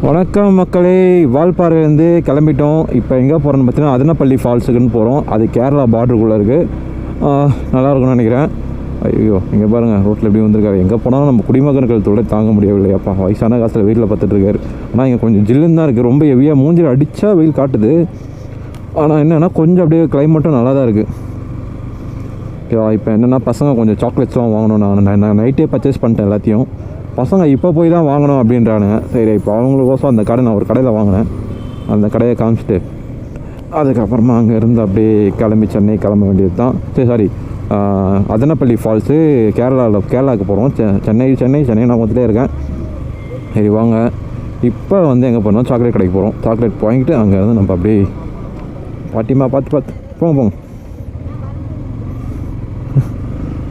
வணக்கம் மக்களே, வால்பாறையிலேருந்து கிளம்பிட்டோம். இப்போ எங்கே போகிறோன்னு பார்த்தீங்கன்னா அதனப்பள்ளி ஃபால்ஸுக்குன்னு போகிறோம். அது கேரளா பார்டருக்குள்ளே இருக்குது. நல்லா இருக்கும்னு நினைக்கிறேன். ஐயோ, இங்கே பாருங்கள், ரோட்டில் எப்படி வந்திருக்காரு. எங்கே போனாலும் நம்ம குடிமகன்கள் தொல்லை தாங்க முடியவில்லையாப்பா. வயசான காலத்தில் வீட்டில் பார்த்துட்ருக்காரு. ஆனால் இங்கே கொஞ்சம் ஜில்லுன்னு தான் இருக்குது. ரொம்ப ஹெவியாக மூஞ்சில் அடித்தா வெயில் காட்டுது. ஆனால் என்னென்னா கொஞ்சம் அப்படியே கிளைமேட்டும் நல்லா தான் இருக்குது. ஓகேவா? இப்போ என்னென்னா பசங்க கொஞ்சம் சாக்லேட்ஸ்லாம் வாங்கணும். நான் நைட்டே பர்ச்சேஸ் பண்ணிட்டேன் எல்லாத்தையும். பசங்க இப்போ போய் தான் வாங்கணும் அப்படின்றானுங்க. சரி, இப்போ அவங்களுக்கோசம் அந்த கடை நான் ஒரு கடையில் வாங்கினேன். அந்த கடையை காமிச்சிட்டு அதுக்கப்புறமா அங்கேருந்து அப்படியே கிளம்பி சென்னை கிளம்ப வேண்டியது தான். சரி, அதனப்பள்ளி ஃபால்ஸு கேரளாவுக்கு போகிறோம். சென்னை நான் வந்துட்டே இருக்கேன். சரி வாங்க, இப்போ வந்து எங்கே போகிறோம், சாக்லேட் கடைக்கு போகிறோம். சாக்லேட் வாங்கிட்டு அங்கேருந்து நம்ம அப்படியே பாட்டிமா பார்த்து போங்க.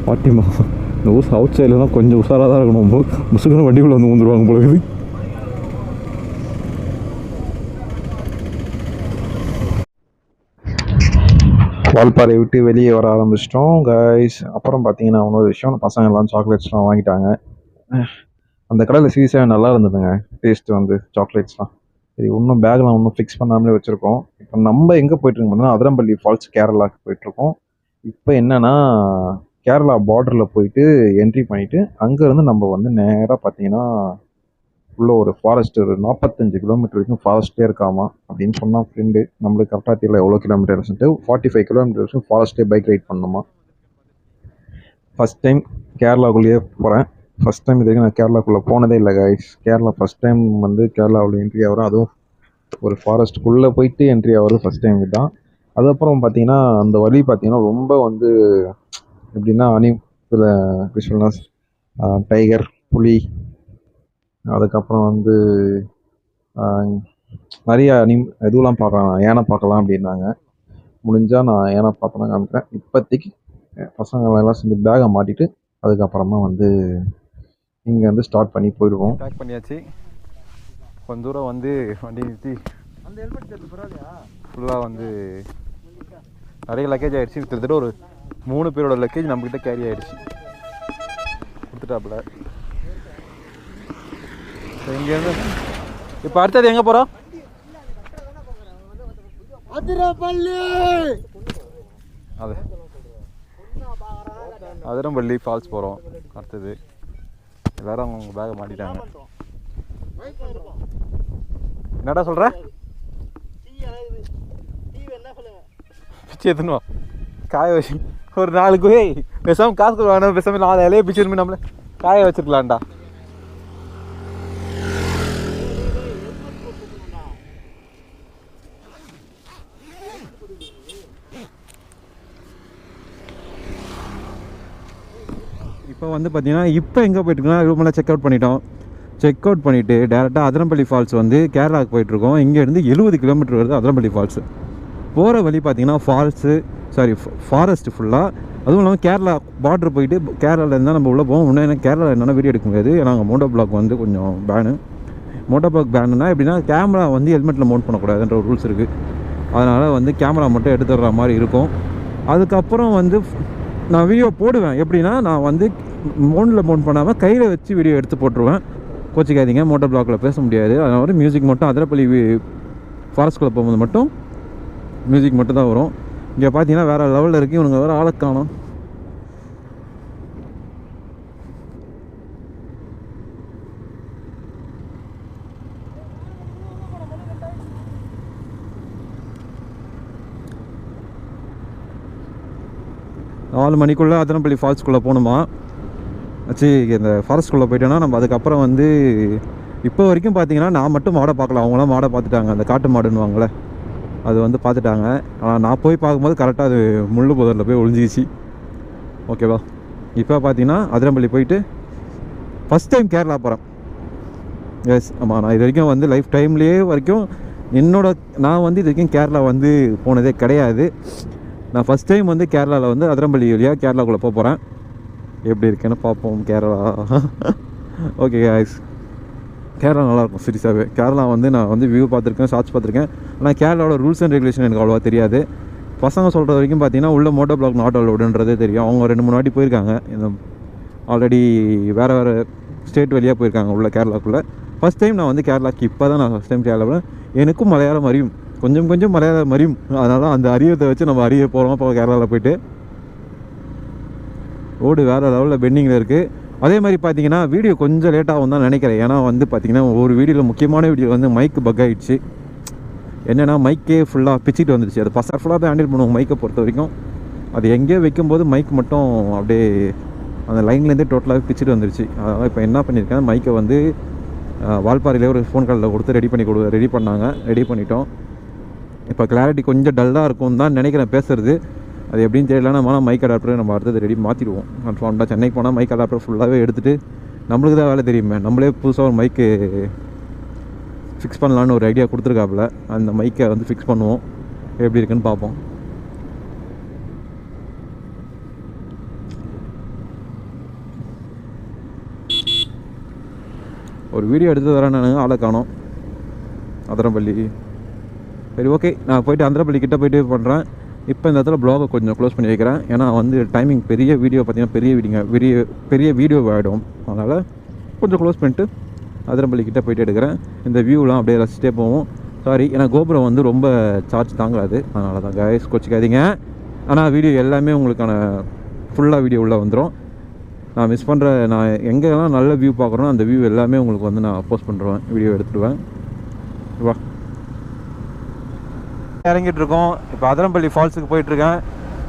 பாட்டிமா இந்த ஊர் அவுட் சைட்லாம் கொஞ்சம் உஷாராக தான் இருக்கணும். முசுக்குன்னு வண்டிக்குள்ளே வந்து வந்துடுவாங்க போல இருக்குது. வால்பாறை விட்டு வெளியே வர ஆரம்பிச்சிட்டோம் கைஸ். அப்புறம் பார்த்தீங்கன்னா இன்னொரு விஷயம், பசங்க எல்லாம் சாக்லேட்ஸ்லாம் வாங்கிட்டாங்க. அந்த கடையில் சீரியஸாக நல்லா இருந்ததுங்க டேஸ்ட்டு வந்து சாக்லேட்ஸ்லாம். சரி, இன்னும் பேக்லாம் ஒன்றும் ஃபிக்ஸ் பண்ணாமலே வச்சுருக்கோம். இப்போ நம்ம எங்கே போயிட்டுருக்கோம் பார்த்தீங்கன்னா அதரம்பள்ளி ஃபால்ஸ் கேரளாவுக்கு போயிட்டுருக்கோம். இப்போ என்னென்னா கேரளா பார்டரில் போயிட்டு என்ட்ரி பண்ணிவிட்டு அங்கேருந்து நம்ம வந்து நேராக பார்த்தீங்கன்னா உள்ள ஒரு ஃபாரஸ்ட், ஒரு 45 கிலோமீட்டர் வரைக்கும் ஃபாரஸ்ட்டே இருக்காமா அப்படின்னு சொன்னால் ஃப்ரெண்டு. நம்மளுக்கு கரெக்டாக தெரியல எவ்வளோ கிலோமீட்டர்ஸ்ன்ட்டு. 45 கிலோமீட்டர் வரைக்கும் ஃபாரஸ்ட்டே பைக் ரைட் பண்ணணுமா. ஃபஸ்ட் டைம் கேரளாக்குள்ளேயே போகிறேன். ஃபஸ்ட் டைம் இது வரைக்கும் நான் கேரளாக்குள்ளே போனதே இல்லை கைஸ். கேரளா ஃபஸ்ட் டைம் வந்து கேரளாவில் என்ட்ரி ஆகிறோம். அதுவும் ஒரு ஃபாரஸ்ட்டுக்குள்ளே போயிட்டு என்ட்ரி ஆகிறது ஃபஸ்ட் டைம் தான். அதுக்கப்புறம் பார்த்தீங்கன்னா அந்த வழி பார்த்தீங்கன்னா ரொம்ப வந்து எப்படின்னா எப்படி சொல்லலாம், டைகர், புலி, அதுக்கப்புறம் வந்து நிறைய இதுவெலாம் பார்க்கலாம், யானை பார்க்கலாம் அப்படின்னாங்க. முடிஞ்சால் நான் யானை பார்த்தோன்னா காமிக்கிறேன். இப்போதைக்கு பசங்க எல்லாம் சேர்ந்து பேகை மாட்டிட்டு அதுக்கப்புறமா வந்து இங்கே வந்து ஸ்டார்ட் பண்ணி போயிடுவோம். பேக் பண்ணியாச்சு. கொஞ்சம் தூரம் வந்து வண்டி நிறுத்தி அந்த ஹெல்மெட் எடுத்து பரவாயில்லையா, ஃபுல்லாக வந்து நிறைய லக்கேஜ் ஆகிடுச்சு. கிட்டத்தட்ட ஒரு 3 பேரோட லக்கேஜ் நம்மக்கிட்ட கேரி ஆகிடுச்சு. கொடுத்துட்டாப்புல. இங்கேருந்து இப்போ அடுத்தது எங்கே போகிறோம்? அதரம்பள்ளி ஃபால்ஸ் போகிறோம். அடுத்தது எல்லாரும் அவங்க பேகை மாட்டிட்டாங்க. என்னடா சொல்கிற? பிச்சு எத்தனுவா காய வச்சு ஒரு 4 குகை பேசாமல் காசு கொடுவாங்க. பேசாமல் 4 இலையை பிச்சு திரும்பி நம்மளே காய வச்சுருக்கலாம்டா. இப்போ வந்து பார்த்தீங்கன்னா இப்போ எங்கே போயிட்டுருக்கோம்னா ரூமெல்லாம் செக் அவுட் பண்ணிட்டோம். செக் அவுட் பண்ணிவிட்டு டேரெக்டாக அதரம்பள்ளி ஃபால்ஸ் வந்து கேரளாவுக்கு போயிட்டுருக்கோம். இங்கேருந்து 70 கிலோமீட்டர் வருது அதரம்பள்ளி ஃபால்ஸு. போகிற வழி பார்த்தீங்கன்னா ஃபாரஸ்ட்டு ஃபுல்லாக. அதுவும் இல்லாமல் கேரளா பார்டர் போயிட்டு கேரளாவில் இருந்தால் நம்ம உள்ளே போவோம். இன்னும் கேரளா என்னென்னா வீடியோ எடுக்க முடியாது. ஏன்னா அங்கே மோட்டோ பிளாக் வந்து கொஞ்சம் மோட்டோ பிளாக் பேனுன்னா எப்படின்னா கேமரா வந்து ஹெல்மெட்டில் மவுண்ட் பண்ணக்கூடாதுன்ற ஒரு ரூல்ஸ் இருக்குது. அதனால் வந்து கேமரா மட்டும் எடுத்துடுற மாதிரி இருக்கும். அதுக்கப்புறம் வந்து நான் வீடியோ போடுவேன். எப்படின்னா நான் வந்து மவுண்ட் பண்ணாமல் கையில் வச்சு வீடியோ எடுத்து போட்டுருவேன். கோச்சிக்காதீங்க, மோட்டோ பிளாக்கில் பேச முடியாது. அதனால் மியூசிக் மட்டும் அதரப்பள்ளி ஃபாரஸ்ட்குள்ளே போகும்போது மட்டும் மியூசிக் மட்டும் தான் வரும். இங்கே பார்த்தீங்கன்னா வேறு லெவலில் இருக்குது. இவனுங்க வேறு ஆளை காணோம். நாலு மணிக்குள்ளே அதரம்பள்ளி ஃபால்ஸ்குள்ளே போகணுமா. ஆச்சு, இந்த ஃபாரஸ்ட்குள்ளே போயிட்டோன்னா நம்ம அதுக்கப்புறம் வந்து இப்போ வரைக்கும் பார்த்தீங்கன்னா நான் மட்டும் மாடை பார்க்கலாம். அவங்களாம் மாடை பார்த்துட்டாங்க. அந்த காட்டு மாடுன்னுவாங்களே அது வந்து பார்த்துட்டாங்க. ஆனால் நான் போய் பார்க்கும்போது கரெக்டாக அது முள்ளு புதரில் போய் ஒழிஞ்சிச்சு. ஓகேவா? இப்போ பார்த்தீங்கன்னா அதரம்பள்ளி போயிட்டு ஃபஸ்ட் டைம் கேரளா போகிறேன். எஸ், ஆமாம். நான் இது வரைக்கும் வந்து லைஃப் டைம்லேயே வரைக்கும் நான் வந்து இது வரைக்கும் கேரளா வந்து போனதே கிடையாது. நான் ஃபஸ்ட் டைம் வந்து கேரளாவில் வந்து அதரம்பள்ளி வழியாக கேரளாக்குள்ளே போகிறேன். எப்படி இருக்குன்னு பார்ப்போம் கேரளா. ஓகே கைஸ், கேரளா நல்லாயிருக்கும் சீரியஸாகவே. கேரளா வந்து நான் வந்து வியூ பார்த்துருக்கேன், ஷார்ட்ஸ் பார்த்துருக்கேன். ஆனால் கேரளாவோட ரூல்ஸ் அண்ட் ரெகுலேஷன் எனக்கு அவ்வளோவா தெரியாது. பசங்க சொல்கிற வரைக்கும் பார்த்தீங்கன்னா உள்ள மோட்டோ பிளாக் நாட் அலோடுன்றதே தெரியும். அவங்க 2-3 வாட்டி போயிருக்காங்க. ஆல்ரெடி வேறு ஸ்டேட் வழியாக போயிருக்காங்க உள்ள கேரளாக்குள்ளே. ஃபஸ்ட் டைம் நான் வந்து கேரளாக்கு இப்போ தான் நான் ஃபஸ்ட் டைம் கேரளா போகிறேன். எனக்கும் மலையாளம் அறியும், கொஞ்சம் கொஞ்சம் மலையாளம் அறியும். அதனால் அந்த அறியத்தை வச்சு நம்ம அறிய போகிறோம். இப்போ கேரளாவில் போய்ட்டு ரோடு வேறு லெவலில் பெண்டிங்கில் இருக்குது. அதே மாதிரி பார்த்தீங்கன்னா வீடியோ கொஞ்சம் லேட்டாகும் தான் நினைக்கிறேன். ஏன்னா வந்து பார்த்தீங்கன்னா ஒரு வீடியோவில் முக்கியமான வீடியோ வந்து மைக்கு பக் ஆகிடுச்சு. என்னென்னா மைக்கே ஃபுல்லாக பிச்சுட்டு வந்துடுச்சு. அது பசங்க ஃபுல்லாக தான் ஹேண்டில் பண்ணுவோம் மைக்கை பொறுத்த வரைக்கும். அது எங்கேயோ வைக்கும்போது மைக் மட்டும் அப்படியே அந்த லைன்லேருந்தே டோட்டலாகவே பிச்சுட்டு வந்துருச்சு. அதனால் இப்போ என்ன பண்ணியிருக்கேன், மைக்கை வந்து வால்பாறையிலே ஒரு ஃபோன் காலில் கொடுத்து ரெடி பண்ணாங்க. ரெடி பண்ணிட்டோம். இப்போ கிளாரிட்டி கொஞ்சம் டல்லாக இருக்கும் தான் நினைக்கிறேன் பேசுகிறது. அது எப்படின்னு தெரியல. நம்ம மைக் அடாப்டர் நம்ம அடுத்தது ரெடி மாற்றிடுவோம். கன்ஃபார்ம்டாக சென்னைக்கு போனால் மைக் அடாப்டர் ஃபுல்லாகவே எடுத்துகிட்டு நம்மளுக்கு தான் வேலை தெரியுமே, நம்மளே புதுசாக ஒரு மைக்கு ஃபிக்ஸ் பண்ணலான்னு ஒரு ஐடியா கொடுத்துருக்காப்புல. அந்த மைக்கை வந்து ஃபிக்ஸ் பண்ணுவோம், எப்படி இருக்குன்னு பார்ப்போம். ஒரு வீடியோ எடுத்து வரேன் நான், ஆளை காணோம். அதிரம்பள்ளி. சரி ஓகே, நான் போய்ட்டு அதிரம்பள்ளி கிட்டே போய்ட்டு பண்ணுறேன். இப்போ இந்த இடத்துல ப்ளாகை கொஞ்சம் க்ளோஸ் பண்ணி வைக்கிறேன். ஏன்னா வந்து டைமிங் பெரிய வீடியோ பார்த்திங்கன்னா பெரிய வீடியோ ஆகிடும். அதனால் கொஞ்சம் க்ளோஸ் பண்ணிட்டு அதிரம்பள்ளிக்கிட்ட போய்ட்டு எடுக்கிறேன். இந்த வியூலாம் அப்படியே ரசிச்சிட்டே போவோம். சாரி, ஏன்னா கோபுரம் வந்து ரொம்ப சார்ஜ் தாங்காது, அதனால தான் கைஸ் கோச்சிக்காதீங்க. ஆனால் வீடியோ எல்லாமே உங்களுக்கான ஃபுல்லாக வீடியோ உள்ளே வந்துடும். நான் மிஸ் பண்ணுற, நான் எங்கெல்லாம் நல்ல வியூ பார்க்குறோன்னா அந்த வியூ எல்லாமே உங்களுக்கு வந்து நான் போஸ்ட் பண்ணுறேன், வீடியோ எடுத்துடுவேன். வா, இறங்கிட்டு இருக்கோம். இப்போ அதிரம்பள்ளி ஃபால்ஸுக்கு போயிட்டுருக்கேன்.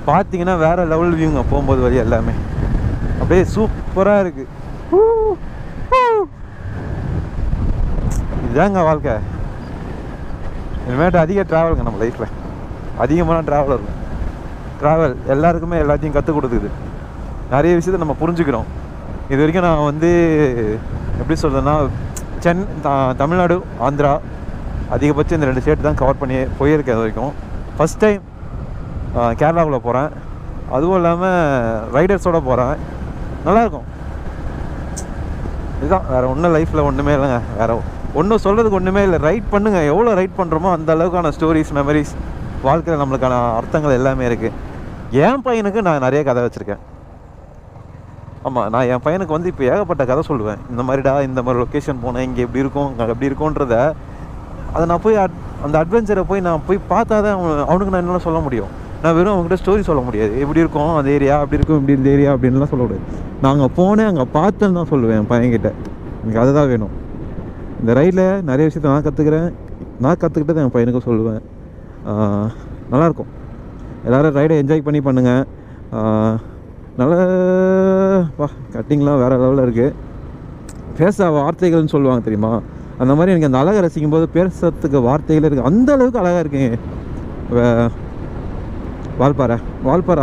பார்த்தீங்கன்னா வேறு லெவல் வியூங்க போகும்போது வழி எல்லாமே அப்படியே சூப்பராக இருக்குது. இதுதாங்க வாழ்க்கை. இனிமேட்டு அதிக ட்ராவலுங்க நம்ம லைஃப்பில். அதிகமான ட்ராவல் இருக்கும். ட்ராவல் எல்லாருக்குமே எல்லாத்தையும் கற்றுக் கொடுக்குது. நிறைய விஷயத்தை நம்ம புரிஞ்சுக்கிறோம். இது வரைக்கும் நான் வந்து எப்படி சொல்கிறேன்னா, தமிழ்நாடு, ஆந்திரா, அதிகபட்சம் இந்த 2 ஸ்டேட் தான் கவர் பண்ணி போயிருக்கேன். அது வரைக்கும் ஃபஸ்ட் டைம் கேரளாவில் போகிறேன். அதுவும் இல்லாமல் ரைடர்ஸோடு போகிறேன். நல்லாயிருக்கும். இதுதான், வேறு ஒன்றும் லைஃப்பில் ஒன்றுமே இல்லைங்க. வேறு ஒன்றும் சொல்கிறதுக்கு ஒன்றுமே இல்லை. ரைட் பண்ணுங்கள். எவ்வளோ ரைட் பண்ணுறோமோ அந்த அளவுக்கான ஸ்டோரிஸ், மெமரிஸ், வாழ்க்கையில் நம்மளுக்கான அர்த்தங்கள் எல்லாமே இருக்குது. என் பையனுக்கு நான் நிறைய கதை வச்சுருக்கேன். ஆமாம், நான் என் பையனுக்கு வந்து இப்போ ஏகப்பட்ட கதை சொல்லுவேன். இந்த மாதிரிடா, இந்த மாதிரி லொக்கேஷன் போனேன், இங்கே எப்படி இருக்கும், அங்கே எப்படி இருக்கும்ன்றத அதை நான் போய் அந்த அட்வென்ச்சரை நான் போய் பார்த்தா தான் அவனுக்கு நான் என்னெல்லாம் சொல்ல முடியும். நான் வெறும் அவங்ககிட்ட ஸ்டோரி சொல்ல முடியாது. எப்படி இருக்கும் அந்த ஏரியா, அப்படி இருக்கும், இப்படி இந்த ஏரியா அப்படின்லாம் சொல்ல முடியாது. நான் அங்கே போனேன், அங்கே பார்த்தேன்னு தான் சொல்லுவேன் என் பையன்கிட்ட. எனக்கு அதுதான் வேணும். இந்த ரைடில் நிறைய விஷயத்த நான் கற்றுக்கிறேன். நான் கற்றுக்கிட்டதை என் பையனுக்கும் சொல்லுவேன். நல்லாயிருக்கும். எல்லோரும் ரைடை என்ஜாய் பண்ணி பண்ணுங்கள். நல்லா கட்டிங்லாம் வேறு லெவலில் இருக்குது. பேச வார்த்தைகள்னு சொல்லுவாங்க தெரியுமா, அந்த மாதிரி எனக்கு அந்த அழகை ரசிக்கும் போது பேசுறதுக்கு வார்த்தைகள் இருக்குது. அந்த அளவுக்கு அழகாக இருக்குங்க வால்பாறை.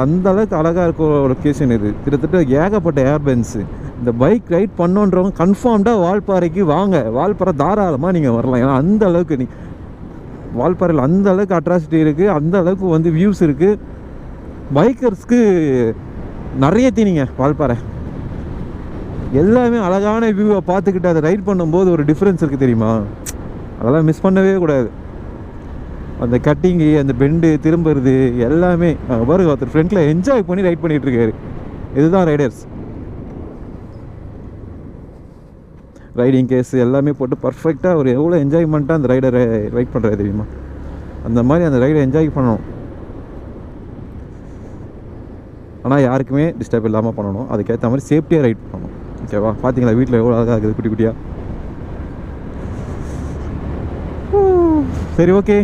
அந்த அளவுக்கு அழகாக இருக்க ஒரு லொக்கேஷன் இது. கிட்டத்தட்ட ஏகப்பட்ட ஏர்பென்ஸு. இந்த பைக் ரைட் பண்ணோன்றவங்க கன்ஃபார்ம்டாக வால்பாறைக்கு வாங்க. வால்பாறை தாராளமாக நீங்கள் வரலாம். ஏன்னா அந்த அளவுக்கு வால்பாறையில் அந்த அளவுக்கு அட்ராசிட்டி இருக்குது. அந்த அளவுக்கு வந்து வியூஸ் இருக்குது. பைக்கர்ஸ்க்கு நிறைய தீனிங்க வால்பாறை. எல்லாமே அழகான வியூவை பார்த்துக்கிட்டு அதை ரைட் பண்ணும்போது ஒரு டிஃப்ரென்ஸ் இருக்குது தெரியுமா. அதெல்லாம் மிஸ் பண்ணவே கூடாது. அந்த கட்டிங்கு, அந்த பெண்டு திரும்புறது எல்லாமே பாருங்க. ஒருத்தர் ஃப்ரெண்டில் என்ஜாய் பண்ணி ரைட் பண்ணிகிட்ருக்காரு. இதுதான் ரைடர்ஸ். ரைடிங் கேஸ் எல்லாமே போட்டு பர்ஃபெக்டாக ஒரு எவ்வளோ என்ஜாய்மெண்ட்டாக அந்த ரைடரை ரைட் பண்ணுறது தெரியுமா. அந்த மாதிரி அந்த ரைடை என்ஜாய் பண்ணணும். ஆனால் யாருக்குமே டிஸ்டர்ப் இல்லாமல் பண்ணணும். அதுக்கேற்ற மாதிரி சேஃப்டியாக ரைட் பண்ணணும். ஓகேவா, பார்த்தீங்களா வீட்டில் எவ்வளோ அழகாக இருக்குது குட்டி குட்டியாக. சரி ஓகே,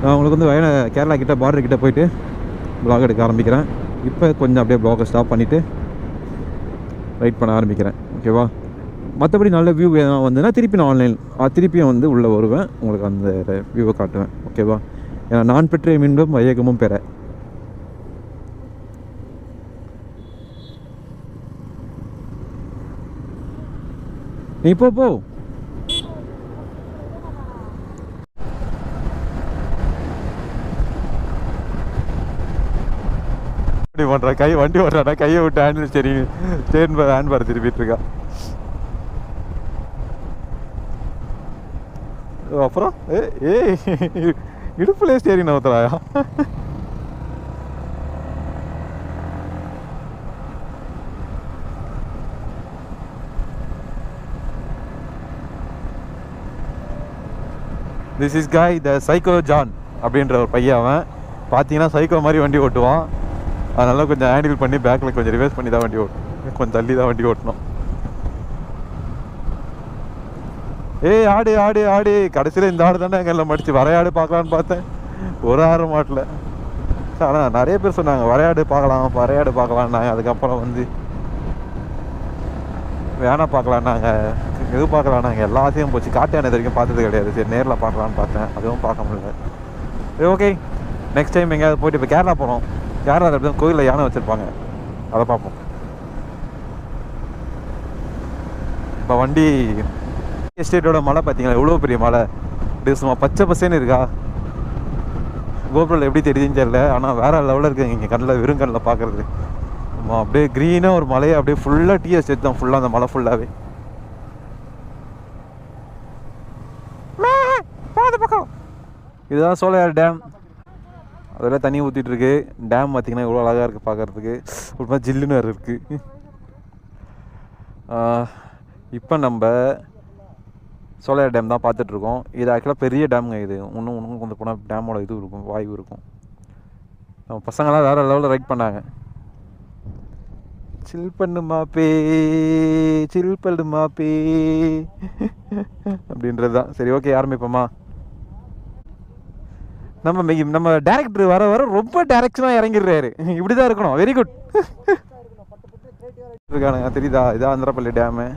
நான் உங்களுக்கு வந்து கேரளா கிட்ட பார்டர் கிட்டே போயிட்டு ப்ளாக் எடுக்க ஆரம்பிக்கிறேன். இப்போ கொஞ்சம் அப்படியே ப்ளாகை ஸ்டாப் பண்ணிவிட்டு ரைட் பண்ண ஆரம்பிக்கிறேன். ஓகேவா, மற்றபடி நல்ல வியூ வந்துன்னா திருப்பி நான் திருப்பியும் வந்து உள்ளே வருவேன், உங்களுக்கு அந்த வியூவை காட்டுவேன். ஓகேவா, ஏன்னா நான் பெற்ற மீண்டும் வையகமும் பெற. நீ போ பண்ணுற கை வண்டி ஓட்டுறாடா, கையை விட்டு ஹேண்டில் ஹேண்ட் பார் திருப்பிட்டு இருக்கா. அப்புறம் இடுப்புலே ஸ்டேரிங் நவுத்துறாயா. திஸ் இஸ் காய் த சைக்கோ ஜான் அப்படின்ற ஒரு பையன். அவன் பார்த்தீங்கன்னா சைக்கோ மாதிரி வண்டி ஓட்டுவான். அதனால கொஞ்சம் ஹேண்டில் பண்ணி பேக்கில் கொஞ்சம் ரிவர்ஸ் பண்ணி தான் வண்டி ஓட்டணும், கொஞ்சம் தள்ளி தான் வண்டி ஓட்டணும். ஏய் ஆடு ஆடு ஆடு, கடைசியில் இந்த ஆடு தானே எங்களை மடிச்சு வரையாடு பார்க்கலான்னு பார்த்தேன், ஒரு ஆறு மாட்டில். ஆனால் நிறைய பேர் சொன்னாங்க வரையாடு பார்க்கலான்னாங்க. அதுக்கப்புறம் வந்து வேணா பார்க்கலான்னாங்க, இது பார்க்கலான்னாங்க. எல்லாத்தையும் போச்சு. காட்டு யானை இது வரைக்கும் பார்த்தது கிடையாது. சரி நேரில் பார்க்கலான்னு பார்த்தேன், அதுவும் பார்க்க முடியல. சரி ஓகே, நெக்ஸ்ட் டைம் எங்கேயாவது போயிட்டு இப்போ கேரளா போகிறோம். கேரளா எப்படி கோயிலில் யானை வச்சுருப்பாங்க, அதை பார்ப்போம். இப்போ வண்டி எஸ்டேட்டோட மலை பார்த்தீங்களா, எவ்வளோ பெரிய மலை, இப்படி சும்மா பச்சை பசேன்னு இருக்கா. கோபுரில் எப்படி தெரியுதுன்னு தெரியல, ஆனால் வேறு லெவலில் இருக்குது இங்கே கண்ணில், வெறும் கண்ணில் பார்க்குறது. அப்படியே க்ரீனாக ஒரு மலையை அப்படியே ஃபுல்லாக டீ எஸ்டேட் தான், ஃபுல்லாக அந்த மலை ஃபுல்லாகவே. பக்கம் இதுதான் சோலையார் டேம். அதில் தண்ணி ஊற்றிட்டு இருக்கு. டேம் பார்த்திங்கன்னா இவ்வளோ அழகாக இருக்குது பார்க்குறதுக்கு, ஒரு மாதிரி ஜில்லுன்னு இருக்குது. இப்போ நம்ம சோலையார் டேம் தான் பார்த்துட்ருக்கோம். இது ஆக்சுவலாக பெரிய டேமுங்க. இது இன்னும் கொஞ்சம் போனால் டேமோட இது இருக்கும், வாய்வு இருக்கும். நம்ம பசங்களாம் வேறு லெவலில் ரைட் பண்ணாங்க. சில் பண்ணுமா பே அப்படின்றது தான். சரி ஓகே, ஆரம்பிப்போமா. நம்ம டேரக்டர் வர வர ரொம்ப டேரக்ஷனாக இறங்கிடுறாரு. இப்படி தான் இருக்கணும். வெரி குட் இருக்கானுங்க. தெரியுதா, இதான் ஆந்திரப்பள்ளி டேமு.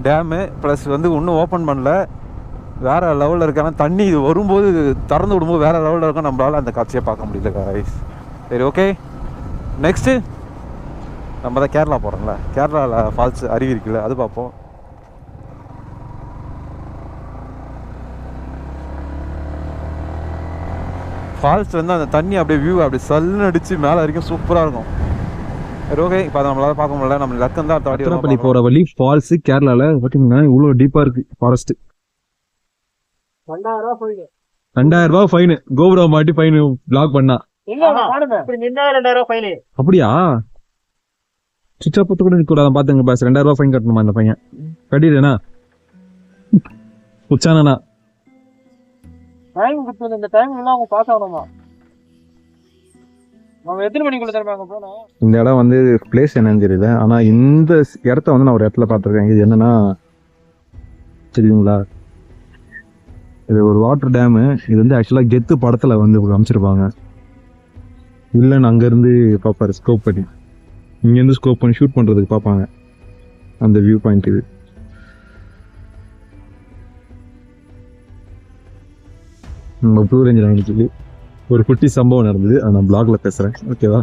டேமு ப்ளஸ் வந்து இன்னும் ஓப்பன் பண்ணல, வேறு லெவலில் இருக்கான தண்ணி. இது வரும்போது திறந்து விடும்போது வேறு லெவலில் இருக்கும். நம்மளால் அந்த காட்சியை பார்க்க முடியல கைஸ். சரி ஓகே, நெக்ஸ்ட்டு நம்ம தான் கேரளா போகிறோம்ல, கேரளாவில் ஃபால்ஸ் அருவி இருக்குல்ல, அது பார்ப்போம். ஃபால்ஸ் வந்து அந்த தண்ணி அப்படியே வியூ அப்படியே சல்லுன்னு அடித்து மேலே வரைக்கும் சூப்பராக இருக்கும். சரி ஓகே, இப்போ நம்மளால பார்க்க முடியல, நம்ம லக்கம் தான். திருப்பதி போகிற வழி ஃபால்ஸு கேரளாவில் பார்த்தீங்கன்னா இவ்வளோ டீப்பாக இருக்குது ஃபாரஸ்ட்டு. 2000 ரூபா ஃபைனு, கோபுரம் மாட்டி ஃபைனு பிளாக் பண்ணா. அப்படியா? சுவிட்ச் பத்து கூட இருக்க கூடாது பாத்துங்க பாஸ். 2000 ரூபா ஃபைன் கட்டணுமா இந்த பையன்? கட்டிடுனா உச்சானா இந்த டைம் எல்லாம் அவங்க பாஸ் ஆகணுமா? நம்ம எத்தனை மணிக்குள்ள தருவாங்க போனோம்? இந்த இடம் வந்து பிளேஸ் என்னன்னு தெரியல, ஆனா இந்த இடத்த வந்து நான் ஒரு இடத்துல பார்த்துருக்கேன். இது என்னன்னா தெரியுங்களா, இது ஒரு வாட்டர் டேமு. இது வந்து ஆக்சுவலாக கெத்து படத்தில் வந்து அமைச்சிருப்பாங்க. வில்லன் அங்கேருந்து பார்ப்பாரு ஸ்கோப் பண்ணி, இங்கேருந்து ஸ்கோப் பண்ணி ஷூட் பண்ணுறதுக்கு பார்ப்பாங்க. அந்த வியூ பாயிண்ட் இது. நம்ம ப்ளூ ரேஞ்சில் நடந்துச்சு ஒரு குட்டி சம்பவம் நடந்தது, அதை நான் பிளாக்ல பேசுகிறேன். ஓகேவா?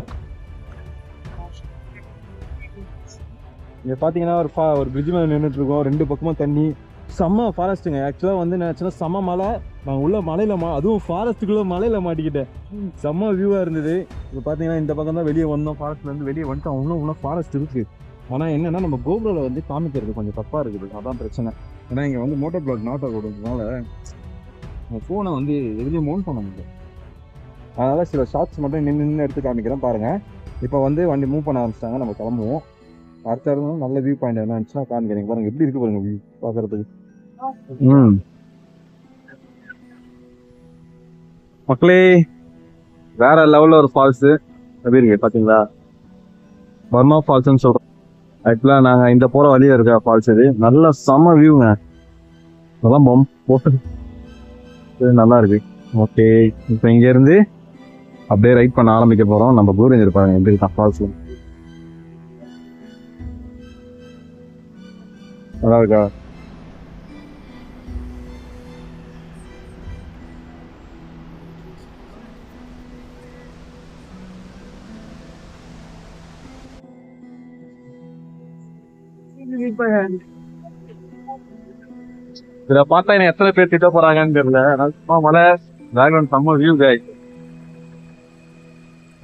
இங்கே பார்த்தீங்கன்னா ஒரு பிரிட்ஜ் மேலே நின்றுட்டு இருக்கோம். 2 பக்கமும் தண்ணி, செம்ம ஃபாரஸ்ட்டுங்க. ஆக்சுவலாக வந்து நினச்சேன்னா செம்ம மலை, நான் உள்ள மலையில் அதுவும் ஃபாரஸ்ட்டுக்குள்ளே மலையில் மாட்டிக்கிட்டேன். செம்ம வியூவாக இருந்தது. இப்போ பார்த்தீங்கன்னா இந்த பக்கம் தான் வெளியே வந்தோம், ஃபாரஸ்ட்லேருந்து வெளியே வந்துட்டோம். இன்னும் ஃபாரஸ்ட் இருக்குது. ஆனால் என்னென்னா நம்ம கோபுரில் வந்து காமிக்கிறது கொஞ்சம் தப்பாக இருக்குது, அதான் பிரச்சனை. ஏன்னா இங்கே வந்து மோட்டோ பிளாக் நாட்டை கொடுறதுனால நம்ம ஃபோனை வந்து எதுலேயும் மவுண்ட் பண்ண முடியும். அதனால் சில ஷார்ட்ஸ் மட்டும் நின்று எடுத்து காமிக்கிறேன் பாருங்கள். இப்போ வந்து வண்டி மூவ் பண்ண ஆரம்பிச்சிட்டாங்க, நம்ம கிளம்புவோம். அடுத்த இடத்துல நல்ல வியூ பாயிண்ட் என்ன இருந்துச்சுன்னா காமிக்கிறேன் பாருங்கள். எப்படி இருக்குது பாருங்கள் வியூ பார்க்குறதுக்கு. மக்களே, வேற லெவலில் ஒரு ஃபால்ஸு எப்படி இருக்கு பார்த்தீங்களா? பர்மா ஃபால்ஸ்ன்னு சொல்கிறோம். ஆக்சுவலாக நாங்கள் இந்த போகிற வழியில் இருக்க ஃபால்ஸ் இது. நல்ல செம்ம வியூங்க, அதெல்லாம் போட்டு நல்லா இருக்கு. ஓகே, இப்போ இங்கேருந்து அப்படியே ரைட் பண்ண ஆரம்பிக்க போகிறோம். நம்ம ப்ளூ ரேஞ்சர் பாருங்க எப்படி இருக்கான் ஃபால்ஸில். நல்லா இருக்கா? இதில் பார்த்தா என்ன எத்தனை பேர் திட்ட போறாங்கன்னு தெரியல. சும்மா மலை, பேக்ரவுண்ட் செம்ம வியூ காய்.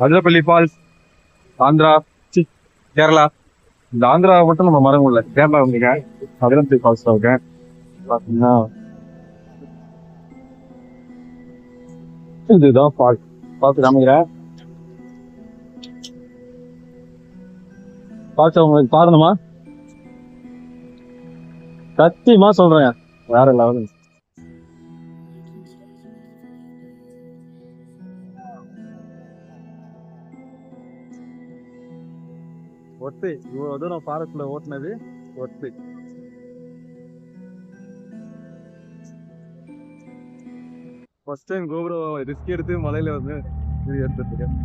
அதிரப்பள்ளி ஃபால்ஸ், ஆந்திரா, கேரளா. இந்த ஆந்திரா மட்டும் நம்ம மரம் இல்லை, கேரளா வந்துங்க அதிரப்பள்ளி ஃபால்ஸ் இருக்கேன். பார்த்தீங்கன்னா இதுதான் ஃபால். பார்த்து காமிக்கிறேன். பார்த்து உங்களுக்கு பாருங்கம்மா. சத்தியமா சொல்றேன், வேற லெவல். ஒத்து இவ்வளவு தூரம் ஃபாரஸ்ட்ல ஓட்டுனது ஒத்து. ஃபர்ஸ்ட் டைம் கோபுரோ ரிஸ்க் எடுத்து மலையில வந்து இது எடுத்துட்டு இருக்கேன்.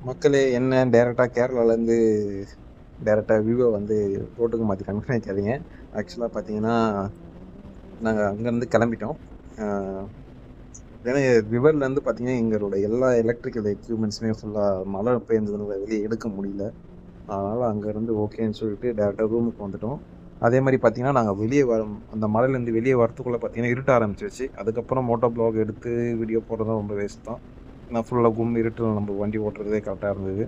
மக்களே என்ன டேரெக்டாக கேரளாலேருந்து டேரெக்டாக வியூவை வந்து ரோட்டுக்கு மாற்றி கன்ஃபர்ம் நினைக்காதீங்க. ஆக்சுவலாக பார்த்தீங்கன்னா நாங்கள் அங்கேருந்து கிளம்பிட்டோம். ஏன்னா ரிவர்லேருந்து பார்த்தீங்கன்னா எங்களோட எல்லா எலக்ட்ரிக்கல் எக்யூப்மெண்ட்ஸுமே ஃபுல்லாக மழை பெய்ஞ்சதுனால வெளியே எடுக்க முடியல. அதனால் அங்கேருந்து ஓகேன்னு சொல்லிட்டு டேரெக்டாக ரூமுக்கு வந்துட்டோம். அதே மாதிரி பார்த்தீங்கன்னா நாங்கள் வெளியே அந்த மலையிலேருந்து வெளியே வரத்துக்குள்ளே பார்த்தீங்கன்னா இருட்ட ஆரம்பிச்சிருச்சு. அதுக்கப்புறம் மோட்டோ ப்ளாக் எடுத்து வீடியோ போடுறதும் ரொம்ப வேஸ்ட் தான். நான் ஃபுல்லாக இருட்டில் நம்ம வண்டி ஓட்டுறதே கரெக்டாக இருந்தது.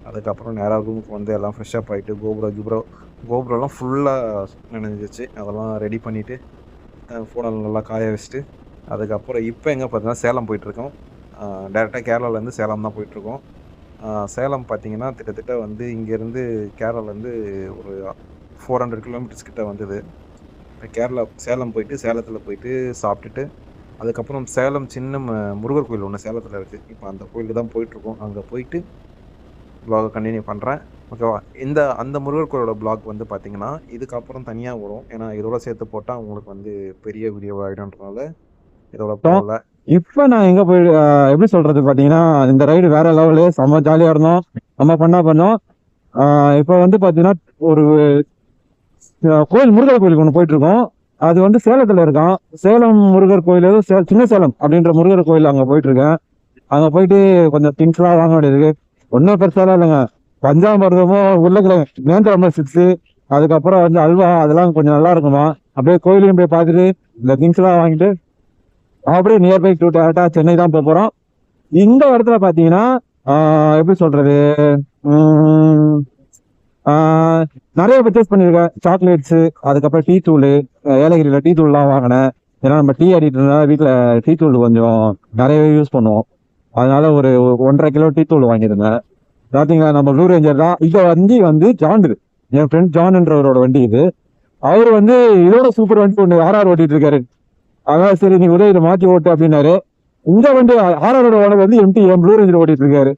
அதுக்கப்புறம் நேராக ரூமுக்கு வந்து எல்லாம் ஃப்ரெஷ்ஷப் ஆகிட்டு கோபுரம்லாம் ஃபுல்லாக நினைஞ்சிச்சு. அதெல்லாம் ரெடி பண்ணிவிட்டு ஃபோனில் நல்லா காய வச்சுட்டு அதுக்கப்புறம் இப்போ எங்கே பார்த்தீங்கன்னா சேலம் போயிட்டுருக்கோம். டேரெக்டாக கேரளாலேருந்து சேலம் தான் போயிட்டுருக்கோம். சேலம் பார்த்தீங்கன்னா கிட்டத்தட்ட வந்து இங்கேருந்து கேரளாலேருந்து ஒரு 400 கிலோமீட்டர்ஸ் கிட்ட வந்தது. சேலம் போயிட்டு சேலத்தில் போயிட்டு சாப்பிட்டுட்டு அதுக்கப்புறம் சேலம் சின்ன முருகர் கோயில் ஒன்று சேலத்தில் இருக்குது. இப்போ அந்த கோயிலுக்கு தான் போயிட்டுருக்கோம். அங்கே போயிட்டு ப்ளாகை கண்டினியூ பண்ணுறேன், ஓகேவா? அந்த முருகர் கோயிலோட ப்ளாக் வந்து பார்த்தீங்கன்னா இதுக்கப்புறம் தனியாக வரும். ஏன்னா இதோட சேர்த்து போட்டால் உங்களுக்கு வந்து பெரிய வீடியோ ஆகிடும்ன்றனால இதோட போகல. இப்போ நான் எங்கே போய் எப்படி சொல்கிறது பார்த்தீங்கன்னா, இந்த ரைடு வேற லெவலு, செம்ம ஜாலியாக இருந்தோம், நம்ம பண்ணோம். இப்போ வந்து பார்த்தீங்கன்னா ஒரு கோயில், முருகர் கோயிலுக்கு ஒன்று போயிட்டுருக்கோம். அது வந்து சேலத்தில் இருக்கான். சேலம் முருகர் கோயில், சின்ன சேலம் அப்படின்ற முருகர் கோயில் அங்கே போயிட்டுருக்கேன். அங்கே போயிட்டு கொஞ்சம் திங்ஸ்லாம் வாங்க வேண்டியது. ஒன்றும் பெருசாலாம் இல்லைங்க, பஞ்சாமிரதமும் உருளைக்கிழங்கு, நேந்திரம் சிப்ஸு, அதுக்கப்புறம் வந்து அல்வா, அதெல்லாம் கொஞ்சம் நல்லா இருக்குமா. அப்படியே கோயிலையும் போய் பார்த்துட்டு இந்த திங்ஸ்லாம் வாங்கிட்டு அப்படியே நியர்பை டு டேரக்டா சென்னை தான் போக போகிறோம். இந்த இடத்துல பார்த்தீங்கன்னா எப்படி சொல்கிறது, நிறைய பர்ச்சேஸ் பண்ணியிருக்கேன். சாக்லேட்ஸு, அதுக்கப்புறம் டீ தூள், ஏலகிரியில் டீ தூள்லாம் வாங்கினேன். ஏன்னா நம்ம டீ அடிக்கிறதுனால வீட்டில் டீ தூள் கொஞ்சம் நிறையவே யூஸ் பண்ணுவோம். அதனால ஒரு 1.5 கிலோ டீ தூள் வாங்கியிருந்தேன். பார்த்தீங்களா, நம்ம ப்ளூ ரேஞ்சர் தான். இந்த வண்டி வந்து ஜான், என் ஃப்ரெண்ட் ஜான்ன்றவரோட வண்டி இது. அவர் வந்து இதோட சூப்பர் வண்டி ஒன்று ஆர்ஆர் ஓட்டிட்டு இருக்காரு. அதான் சரி நீ உதவியில மாற்றி ஓட்டு அப்படின்னாரு. இந்த வண்டி ஆர்ஆரோட ஓனர் வந்து எம்டி, என் ப்ளூ ரேஞ்சர் ஓட்டிட்டு இருக்காரு.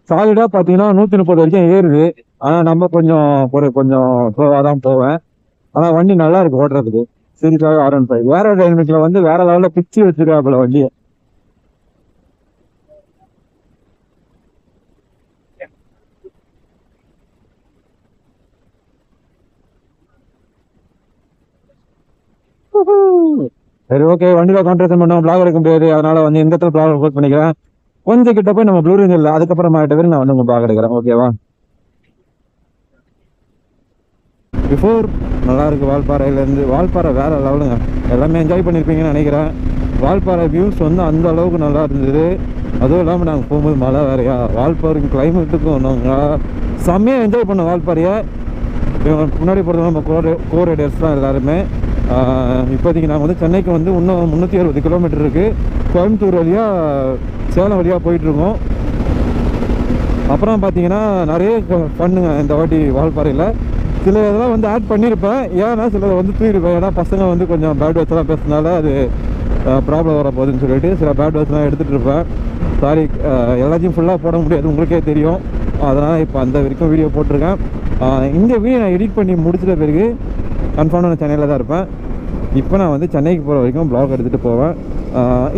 சாலிடா பார்த்தீங்கன்னா 130 வரைக்கும் ஏறுது. ஆனால் நம்ம கொஞ்சம் ஸ்லோவாக தான் போவேன். ஆனால் வண்டி நல்லா இருக்கு ஓட்டுறதுக்கு. சீரியஸாக R15 வேற டைனமிக்ல வந்து வேற லெவலில் பிச்சு வச்சிருக்காப்புல வண்டியை. சரி ஓகே, வண்டியில் கான்ட்ராக்ட் பண்ணோம், பிளாக் எடுக்க முடியாது. அதனால வந்து இந்த இடத்துல பிளாக் போஸ்ட் பண்ணிக்கிறேன். கொஞ்சம் கிட்ட போய் நம்ம ப்ளூ ரேஞ்சர் இல்லை, அதுக்கப்புறமா நான் வந்து உங்க பிளாக் எடுக்கிறேன், ஓகேவா? பிஃபோர் நல்லா இருக்கு. வால்பாறை வேற லெவலுங்க. எல்லாமே என்ஜாய் பண்ணியிருப்பீங்கன்னு நினைக்கிறேன். வால்பாறை வியூஸ் வந்து அந்த அளவுக்கு நல்லா இருந்தது. அதுவும் இல்லாமல் நாங்கள் போகும்போது மழை வேறையா, வால்பாறைக்கு கிளைமேட்டுக்கும் நாங்கள் செம்மையாக என்ஜாய் பண்ணோம் வால்பாறையை. முன்னாடி போகிறது நம்ம கோ ரைடர்ஸ் தான் எல்லாருமே. இப்போதைக்கு நாங்கள் வந்து சென்னைக்கு வந்து இன்னும் 360 கிலோமீட்டர் இருக்குது. கோயம்புத்தூர் வழியாக சேலம் வழியாக போயிட்டுருக்கோம். அப்புறம் பார்த்தீங்கன்னா நிறைய பண்ணுங்க இந்த வாட்டி வால்பாறையில். சில இதெல்லாம் வந்து ஆட் பண்ணியிருப்பேன், ஏன்னா சிலதை வந்து தூக்கிருப்பேன். ஏன்னா பசங்க வந்து கொஞ்சம் பேட் வேர்ட்ஸ்லாம் பேசுனால அது ப்ராப்ளம் வர போகுதுன்னு சொல்லிட்டு சில பேட் வேர்ட்ஸ்லாம் எடுத்துகிட்டு இருப்பேன். சாரி, எல்லாத்தையும் ஃபுல்லாக போட முடியாது, உங்களுக்கே தெரியும். அதனால் இப்போ அந்த வரைக்கும் வீடியோ போட்டிருக்கேன். இந்த வீடியோ நான் எடிட் பண்ணி முடிச்சிட்ட பிறகு கன்ஃபார்மாக நான் சென்னையில் தான் இருப்பேன். இப்போ நான் வந்து சென்னைக்கு போகிற வரைக்கும் ப்ளாக் எடுத்துகிட்டு போவேன்.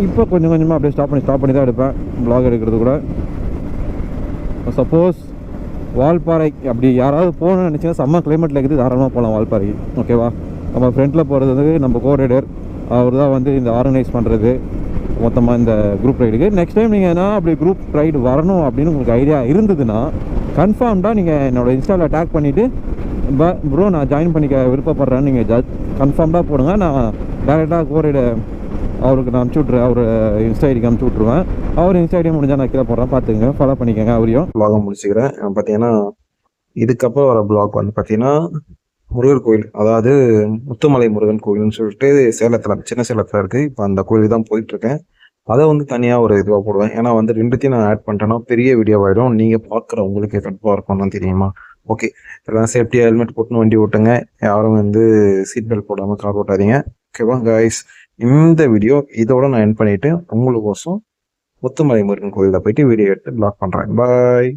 இப்போ கொஞ்சம் கொஞ்சமாக அப்படியே ஸ்டாப் பண்ணி தான் எடுப்பேன் ப்ளாக் எடுக்கிறது கூட. சப்போஸ் வால்பாறை அப்படி யாராவது போகணும்னு நினச்சிங்கன்னா செம்ம கிளைமேட்டில் இருக்குது, தாராளமாக போகலாம் வால்பாறைக்கு, ஓகேவா? நம்ம ஃப்ரெண்டில் போகிறது வந்து நம்ம கோ ரைடர், அவர் தான் வந்து இந்த ஆர்கனைஸ் பண்ணுறது மொத்தமாக இந்த குரூப் ரைடுக்கு. நெக்ஸ்ட் டைம் நீங்கள் என்ன அப்படி குரூப் ரைடு வரணும் அப்படின்னு உங்களுக்கு ஐடியா இருந்ததுன்னா கன்ஃபார்ம்டாக நீங்கள் என்னோடய இன்ஸ்டாவில் டேக் பண்ணிவிட்டு ப்ரோ நான் ஜாயின் பண்ணிக்க விருப்பப்படுறேன்னு நீங்கள் கன்ஃபார்ம்டாக போடுங்க. நான் டேரெக்டாக கோ ரைடு அவருக்கு நான் அனுப்பிச்சி விட்ருவேன், அவர் இன்ஸ்டா ஐடிக்கு அனுப்பிச்சி விட்ருவேன். அவர் இன்ஸ்டா ஐடியா முடிஞ்சால் நான் கீழே போடுறேன், பார்த்துங்க, ஃபாலோ பண்ணிக்கோங்க அவரையும். ப்ளாகை முடிச்சுக்கிறேன். பார்த்தீங்கன்னா இதுக்கப்புறம் வர ப்ளாக் வந்து பார்த்தீங்கன்னா முருகர் கோயில், அதாவது முத்துமலை முருகன் கோயில்னு சொல்லிட்டு சேலத்தில், சின்ன சேலத்தில் இருக்குது. இப்போ அந்த கோயிலுக்கு தான் போயிட்டுருக்கேன். அதை வந்து தனியாக ஒரு இதுவாக போடுவேன். ஏன்னா வந்து ரெண்டுத்தையும் நான் ஆட் பண்ணிட்டேன்னா பெரிய வீடியோவாகிடும், நீங்கள் பார்க்குற உங்களுக்கு கண்டிப்பாக இருக்கணும் தெரியுமா? ஓகே, எல்லாம் சேஃப்டியாக ஹெல்மெட் போட்டுன்னு வண்டி ஓட்டுங்க. யாரும் வந்து சீட் பெல்ட் போடாமல் கார் ஓட்டாதீங்க, ஓகேவா கைஸ்? இந்த வீடியோ இதோட நான் என் பண்ணிவிட்டு உங்களுக்கோசம் முத்துமலை முருகன் கோயிலில் போயிட்டு வீடியோ எடுத்து ப்ளாக் பண்ணுறேன். பாய்.